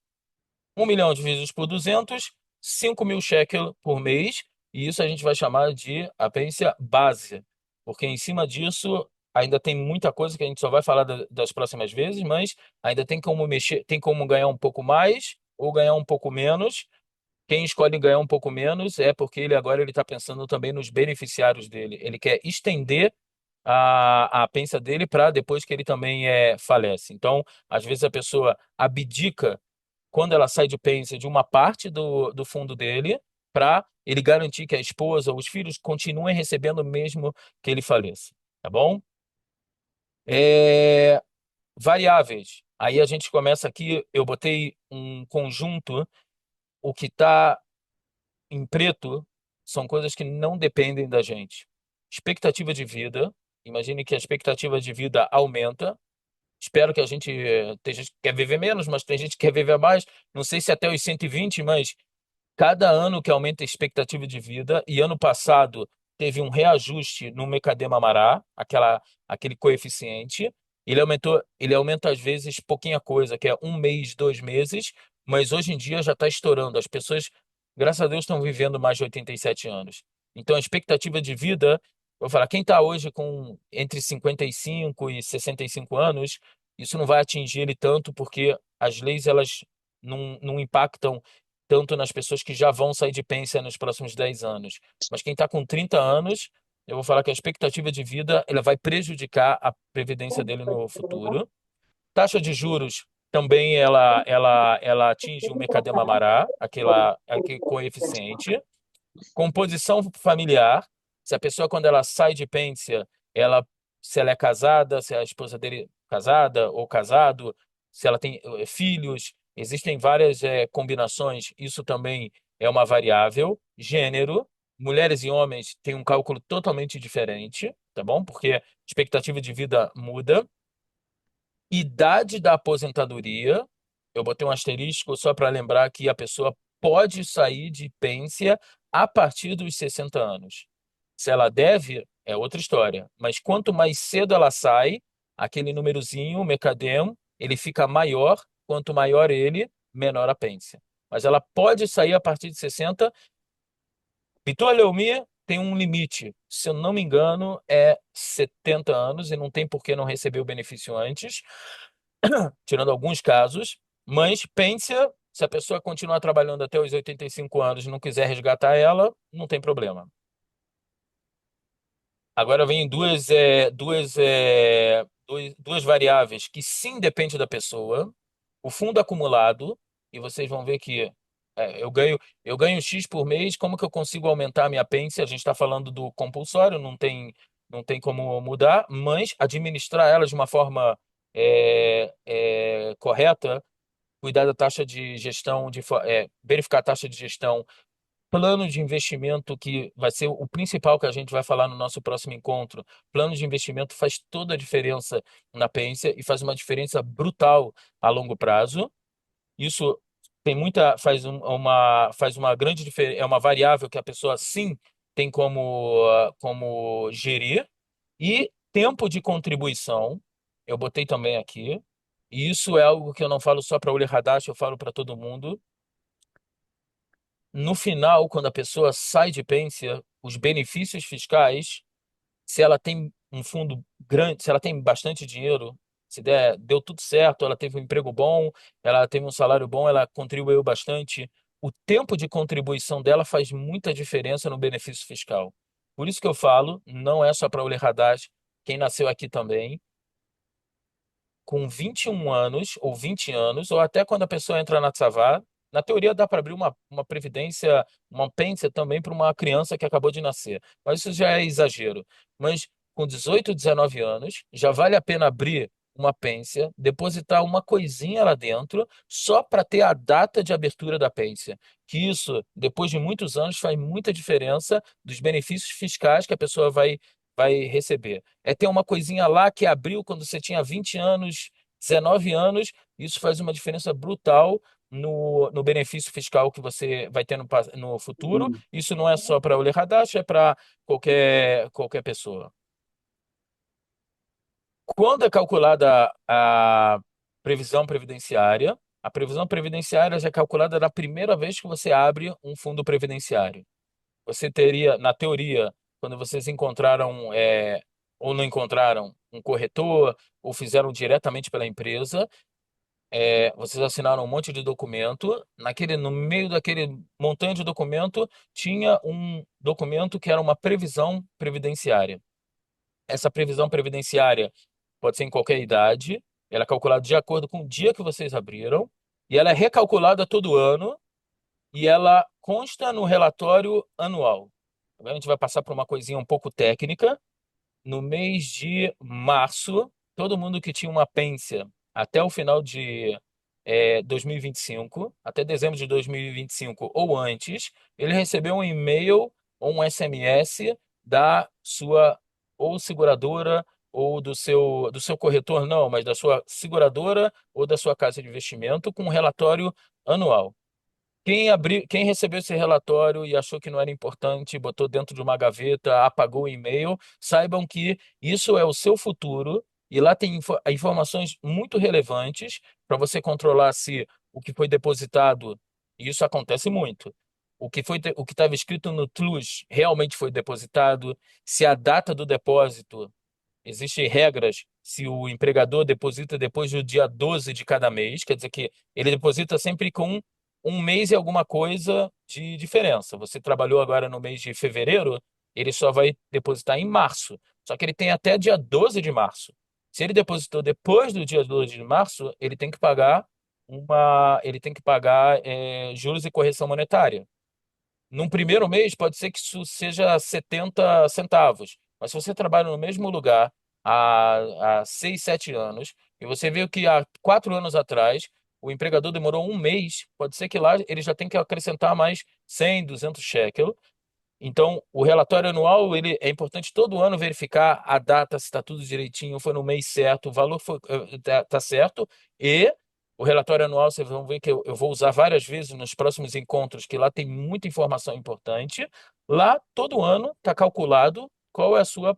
1 milhão divididos por 200, 5.000 shekel por mês, e isso a gente vai chamar de a pência base, porque em cima disso ainda tem muita coisa que a gente só vai falar das próximas vezes, mas ainda tem como mexer, tem como ganhar um pouco mais ou ganhar um pouco menos. Quem escolhe ganhar um pouco menos é porque ele agora ele está pensando também nos beneficiários dele. Ele quer estender a pência dele para depois que ele também falece. Então, às vezes a pessoa abdica quando ela sai de pênsia de uma parte do fundo dele para ele garantir que a esposa ou os filhos continuem recebendo mesmo que ele faleça, tá bom? Variáveis. Aí a gente começa aqui, eu botei um conjunto, o que está em preto são coisas que não dependem da gente. Expectativa de vida, imagine que a expectativa de vida aumenta. Espero que a gente, tem gente que quer viver menos, mas tem gente que quer viver mais. Não sei se até os 120, mas cada ano que aumenta a expectativa de vida, e ano passado teve um reajuste no Mecadema-Mará, aquele coeficiente. Ele aumenta às vezes pouquinha coisa, que é um mês, 2 meses, mas hoje em dia já está estourando. As pessoas, graças a Deus, estão vivendo mais de 87 anos. Então, a expectativa de vida, eu vou falar, quem está hoje com entre 55 e 65 anos, isso não vai atingir ele tanto, porque as leis elas não impactam tanto nas pessoas que já vão sair de pência nos próximos 10 anos. Mas quem está com 30 anos, eu vou falar que a expectativa de vida ela vai prejudicar a previdência dele no futuro. Taxa de juros também ela atinge o Mercadema-Mará, aquele coeficiente. Composição familiar, se a pessoa quando ela sai de pência, se ela é casada, se a esposa dele é casada ou casado, se ela tem filhos, existem várias combinações, isso também é uma variável. Gênero, mulheres e homens têm um cálculo totalmente diferente, tá bom? Porque a expectativa de vida muda. Idade da aposentadoria, eu botei um asterisco só para lembrar que a pessoa pode sair de pência a partir dos 60 anos. Se ela deve, é outra história. Mas quanto mais cedo ela sai, aquele númerozinho, o Mecadem, ele fica maior. Quanto maior ele, menor a pência. Mas ela pode sair a partir de 60. Vitor Leumir tem um limite. Se eu não me engano, é 70 anos e não tem por que não receber o benefício antes, tirando alguns casos, mas pência, se a pessoa continuar trabalhando até os 85 anos e não quiser resgatar ela, não tem problema. Agora vem duas variáveis que sim depende da pessoa. O fundo acumulado, e vocês vão ver que eu ganho X por mês, como que eu consigo aumentar a minha pência? A gente está falando do compulsório, não tem como mudar, mas administrar ela de uma forma correta, cuidar da taxa de gestão, verificar a taxa de gestão, plano de investimento, que vai ser o principal que a gente vai falar no nosso próximo encontro. Plano de investimento faz toda a diferença na pência e faz uma diferença brutal a longo prazo. Isso faz uma grande diferença, é uma variável que a pessoa sim tem como gerir. E tempo de contribuição, eu botei também aqui. E isso é algo que eu não falo só para o Uli Hadash, eu falo para todo mundo. No final, quando a pessoa sai de pência, os benefícios fiscais, se ela tem um fundo grande, se ela tem bastante dinheiro, se deu tudo certo, ela teve um emprego bom, ela teve um salário bom, ela contribuiu bastante, o tempo de contribuição dela faz muita diferença no benefício fiscal. Por isso que eu falo, não é só para o Haddad, quem nasceu aqui também, com 21 anos ou 20 anos, ou até quando a pessoa entra na Tzavá, na teoria dá para abrir uma previdência, uma pência também para uma criança que acabou de nascer. Mas isso já é exagero. Mas com 18, 19 anos, já vale a pena abrir uma pência, depositar uma coisinha lá dentro, só para ter a data de abertura da pência. Que isso, depois de muitos anos, faz muita diferença dos benefícios fiscais que a pessoa vai receber. É ter uma coisinha lá que abriu quando você tinha 20 anos, 19 anos, isso faz uma diferença brutal no benefício fiscal que você vai ter no futuro. Isso não é só para o Oleh Hadash, é para qualquer pessoa. Quando é calculada a previsão previdenciária, a previsão previdenciária já é calculada na primeira vez que você abre um fundo previdenciário. Você teria, na teoria, quando vocês encontraram ou não encontraram um corretor, ou fizeram diretamente pela empresa, vocês assinaram um monte de documento. No meio daquele montante de documento, tinha um documento que era uma previsão previdenciária. Essa previsão previdenciária pode ser em qualquer idade, ela é calculada de acordo com o dia que vocês abriram, e ela é recalculada todo ano, e ela consta no relatório anual. Agora a gente vai passar por uma coisinha um pouco técnica. No mês de março, todo mundo que tinha uma pência até o final de 2025, até dezembro de 2025 ou antes, ele recebeu um e-mail ou um SMS da sua ou seguradora ou do seu corretor, não, mas da sua seguradora ou da sua casa de investimento com um relatório anual. Quem recebeu esse relatório e achou que não era importante, botou dentro de uma gaveta, apagou o e-mail, saibam que isso é o seu futuro e lá tem informações muito relevantes para você controlar se o que foi depositado, e isso acontece muito. O que estava escrito no TLUS realmente foi depositado, se a data do depósito. Existem regras se o empregador deposita depois do dia 12 de cada mês, quer dizer que ele deposita sempre com um mês e alguma coisa de diferença. Você trabalhou agora no mês de fevereiro, ele só vai depositar em março. Só que ele tem até dia 12 de março. Se ele depositou depois do dia 12 de março, ele tem que pagar juros e correção monetária. Num primeiro mês, pode ser que isso seja 70 centavos. Mas se você trabalha no mesmo lugar há 6, 7 anos, e você viu que há 4 anos atrás o empregador demorou um mês, pode ser que lá ele já tem que acrescentar mais 100, 200 shekel. Então, o relatório anual, ele é importante todo ano verificar a data, se está tudo direitinho, foi no mês certo, o valor tá certo, e o relatório anual, vocês vão ver que eu vou usar várias vezes nos próximos encontros, que lá tem muita informação importante. Lá, todo ano, está calculado qual é a sua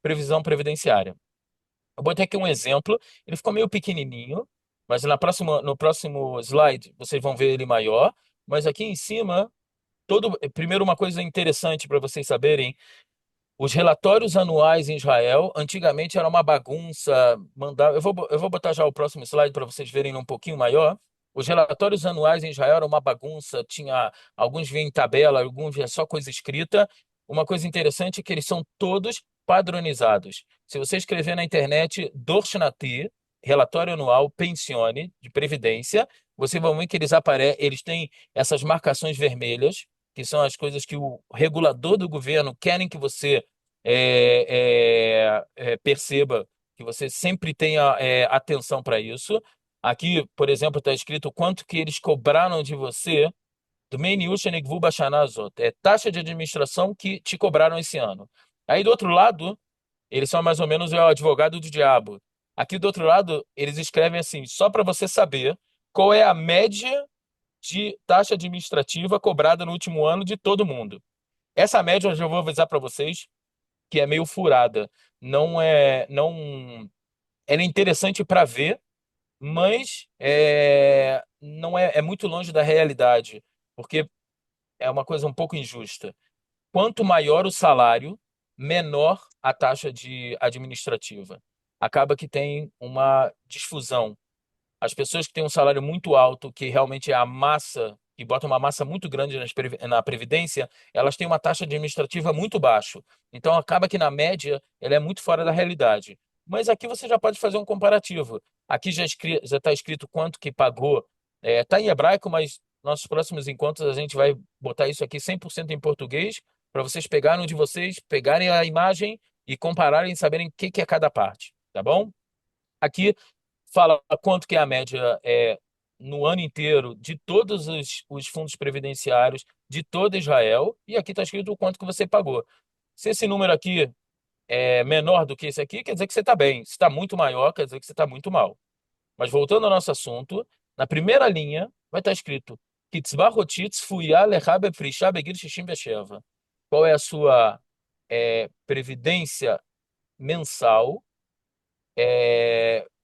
previsão previdenciária. Eu botei aqui um exemplo, ele ficou meio pequenininho, mas no próximo slide vocês vão ver ele maior, mas aqui em cima primeiro, uma coisa interessante para vocês saberem: os relatórios anuais em Israel, antigamente era uma bagunça. Eu vou botar já o próximo slide para vocês verem um pouquinho maior. Os relatórios anuais em Israel eram uma bagunça, tinha alguns vinham em tabela, alguns vinham só coisa escrita. Uma coisa interessante é que eles são todos padronizados. Se você escrever na internet Dor Shnati, relatório anual pensione de previdência, você vai ver que eles têm essas marcações vermelhas, que são as coisas que o regulador do governo querem que você perceba, que você sempre tenha atenção para isso. Aqui, por exemplo, está escrito quanto que eles cobraram de você do Meniush Negvu Bashanazot, é taxa de administração que te cobraram esse ano. Aí do outro lado, eles são mais ou menos o advogado do diabo. Aqui do outro lado, eles escrevem assim, só para você saber qual é a média de taxa administrativa cobrada no último ano de todo mundo. Essa média eu já vou avisar para vocês que é meio furada. Não, ela é interessante para ver, mas não é muito longe da realidade, porque é uma coisa um pouco injusta. Quanto maior o salário, menor a taxa de administrativa. Acaba que tem uma difusão. As pessoas que têm um salário muito alto, que realmente é a massa, que bota uma massa muito grande na Previdência, elas têm uma taxa administrativa muito baixa. Então, acaba que, na média, ela é muito fora da realidade. Mas aqui você já pode fazer um comparativo. Aqui já está escrito quanto que pagou. Está em hebraico, mas nossos próximos encontros a gente vai botar isso aqui 100% em português, para vocês pegarem um de vocês, pegarem a imagem e compararem e saberem o que é cada parte. Tá bom? Aqui fala quanto que é a média no ano inteiro de todos os fundos previdenciários de todo Israel, e aqui está escrito o quanto que você pagou. Se esse número aqui é menor do que esse aqui, quer dizer que você está bem. Se está muito maior, quer dizer que você está muito mal. Mas voltando ao nosso assunto, na primeira linha vai estar escrito Kitzvah Hotitz Fuya Lecha Befrisha Begir Shishim Besheva. Qual é a sua previdência mensal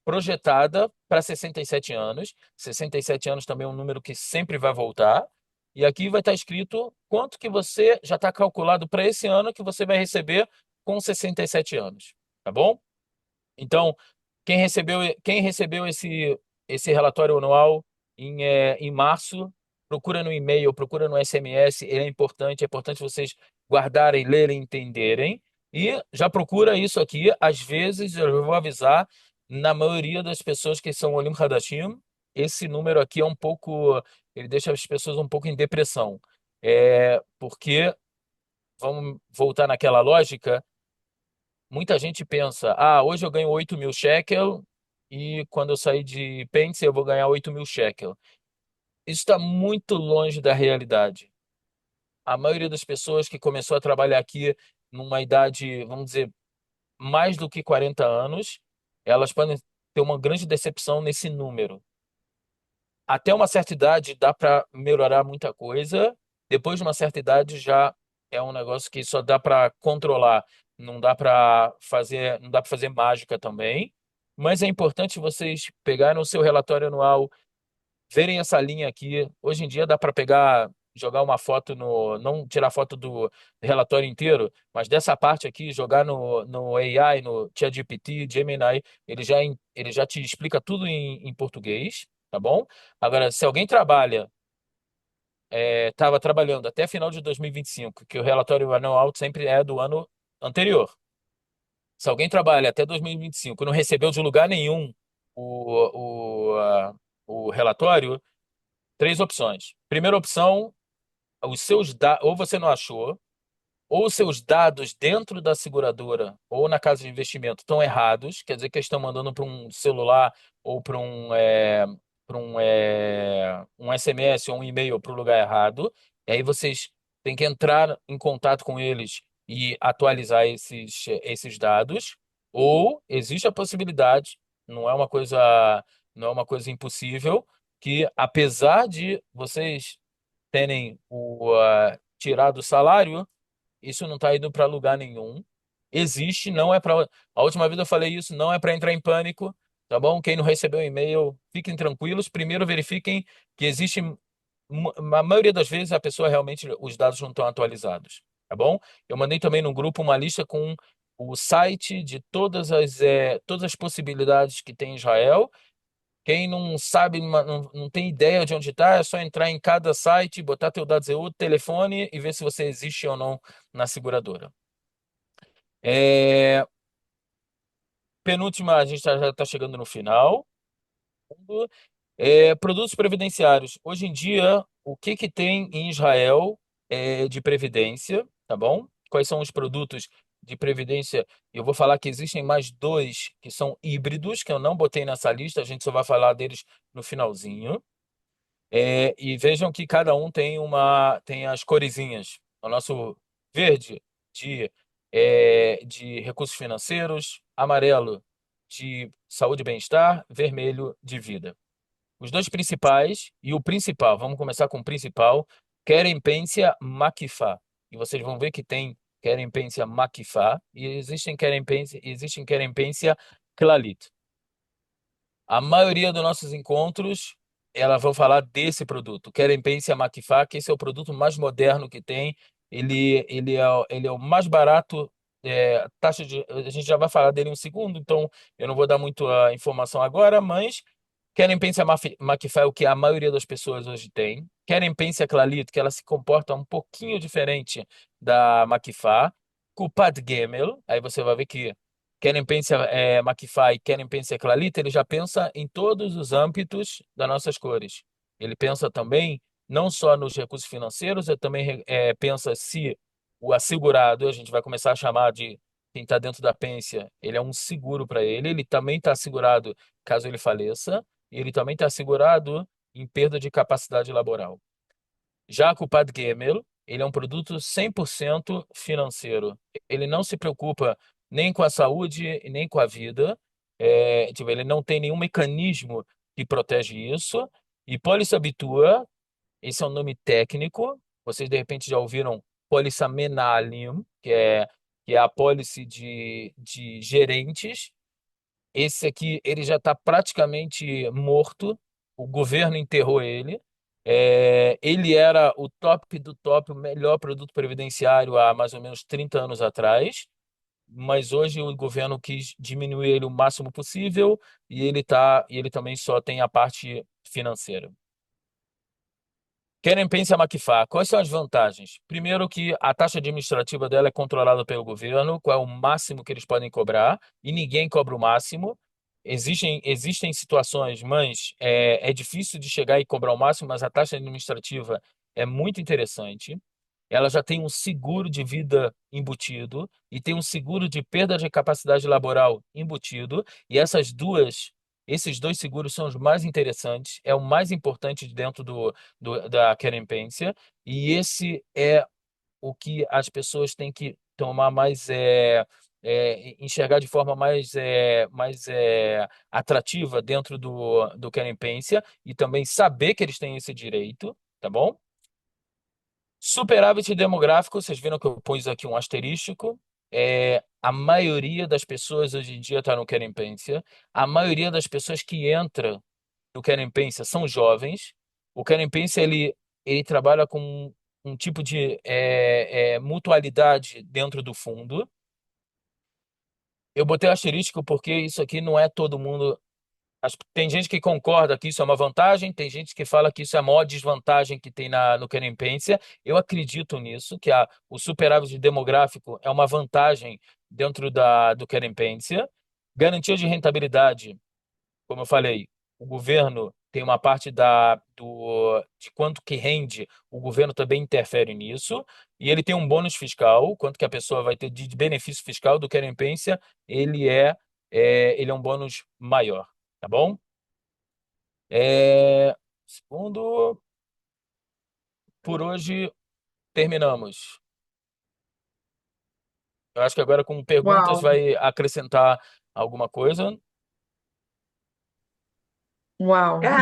projetada para 67 anos. 67 anos também é um número que sempre vai voltar. E aqui vai estar escrito quanto que você já está calculado para esse ano que você vai receber com 67 anos. Tá bom? Então, quem recebeu esse relatório anual em março, procura no e-mail, procura no SMS, ele é importante vocês guardarem, lerem, entenderem. E já procura isso aqui. Às vezes, eu vou avisar, na maioria das pessoas que são Olim Hadashim, esse número aqui é um pouco, ele deixa as pessoas um pouco em depressão. Porque, vamos voltar naquela lógica, muita gente pensa, hoje eu ganho 8.000 shekel e quando eu sair de Pence eu vou ganhar 8.000 shekel. Isso está muito longe da realidade. A maioria das pessoas que começou a trabalhar aqui numa idade, vamos dizer, mais do que 40 anos, elas podem ter uma grande decepção nesse número. até uma certa idade dá para melhorar muita coisa. Depois de uma certa idade já é um negócio que só dá para controlar, não dá para fazer mágica também. Mas é importante vocês pegarem o seu relatório anual, verem essa linha aqui. Hoje em dia dá para pegar, jogar uma foto no, não tirar foto do relatório inteiro, mas dessa parte aqui, jogar no AI, no ChatGPT, Gemini, ele já te explica tudo em português, tá bom? Agora, se alguém estava trabalhando até final de 2025, que o relatório anual sempre é do ano anterior. Se alguém trabalha até 2025 e não recebeu de lugar nenhum o relatório, três opções. Primeira opção, ou você não achou, ou os seus dados dentro da seguradora ou na casa de investimento estão errados, quer dizer que eles estão mandando para um celular ou um SMS ou um e-mail para o lugar errado. E aí vocês têm que entrar em contato com eles e atualizar esses dados. Ou existe a possibilidade, não é uma coisa, não é uma coisa impossível, que apesar de vocês terem tirado o salário, isso não está indo para lugar nenhum. Existe, não é para. A última vez eu falei isso, não é para entrar em pânico, tá bom? Quem não recebeu o e-mail, fiquem tranquilos. Primeiro verifiquem que existe. A maioria das vezes a pessoa realmente, os dados não estão atualizados, tá bom? Eu mandei também no grupo uma lista com o site de todas as possibilidades que tem em Israel. Quem não sabe, não tem ideia de onde está, é só entrar em cada site, botar teu dado ZU, telefone e ver se você existe ou não na seguradora. É, penúltima, a gente já está chegando no final. Produtos previdenciários. Hoje em dia, o que que tem em Israel de previdência, tá bom? Quais são os produtos de previdência? Eu vou falar que existem mais dois que são híbridos, que eu não botei nessa lista, a gente só vai falar deles no finalzinho. E vejam que cada um tem as coresinhas. O nosso verde de recursos financeiros, amarelo de saúde e bem-estar, vermelho de vida. Os dois principais e o principal, vamos começar com o principal, Querem-Pência Makifá. E vocês vão ver que tem Querem-Pência Makifá e existem Querem-Pência Clalit. A maioria dos nossos encontros, elas vão falar desse produto, Querem Pense Makifá, que esse é o produto mais moderno que tem. Ele é o mais barato. A gente já vai falar dele em um segundo, então eu não vou dar muito a informação agora, mas Querem Pense Makifá é o que a maioria das pessoas hoje tem. Querem Pense Clalito, que ela se comporta um pouquinho diferente da Makifá. Kupat Gemel, aí você vai ver que querem pensar McFly e querem pensar Clalita, ele já pensa em todos os âmbitos das nossas cores. Ele pensa também não só nos recursos financeiros, ele também pensa se o assegurado, a gente vai começar a chamar de quem está dentro da pensão, ele é um seguro para ele, ele também está assegurado caso ele faleça, e ele também está assegurado em perda de capacidade laboral. Já o Pad Gemel, ele é um produto 100% financeiro. Ele não se preocupa nem com a saúde e nem com a vida. Tipo, ele não tem nenhum mecanismo que protege isso. E Pólice Habitua, esse é um nome técnico. Vocês, de repente, já ouviram Pólice Menalim, que é a pólice de gerentes. Esse aqui, ele já está praticamente morto. O governo enterrou ele. Ele era o top do top, o melhor produto previdenciário há mais ou menos 30 anos atrás, mas hoje o governo quis diminuir ele o máximo possível e ele também só tem a parte financeira. Querem pensar Makifá. Quais são as vantagens? Primeiro que a taxa administrativa dela é controlada pelo governo, qual é o máximo que eles podem cobrar, e ninguém cobra o máximo. Existem situações, mas é difícil de chegar e cobrar o máximo, mas a taxa administrativa é muito interessante. Ela já tem um seguro de vida embutido e tem um seguro de perda de capacidade laboral embutido, e esses dois seguros são os mais interessantes, é o mais importante dentro da querempência, e esse é o que as pessoas têm que tomar mais enxergar de forma mais atrativa dentro do querem-pência e também saber que eles têm esse direito, tá bom? Superávit demográfico, vocês viram que eu pus aqui um asterístico. A maioria das pessoas hoje em dia está no querem-pência. A maioria das pessoas que entra no querem-pência são jovens. O querem-pência ele trabalha com um tipo de mutualidade dentro do fundo. Eu botei asterístico porque isso aqui não é todo mundo. Tem gente que concorda que isso é uma vantagem, tem gente que fala que isso é a maior desvantagem que tem no querem-pência. Eu acredito nisso, que o superávit demográfico é uma vantagem dentro do querem-pência. Garantia de rentabilidade, como eu falei, o governo tem uma parte de quanto que rende, o governo também interfere nisso, e ele tem um bônus fiscal, quanto que a pessoa vai ter de benefício fiscal do querem-pência, ele é um bônus maior, tá bom? Segundo, por hoje terminamos. Eu acho que agora com perguntas Uau, vai acrescentar alguma coisa. uau.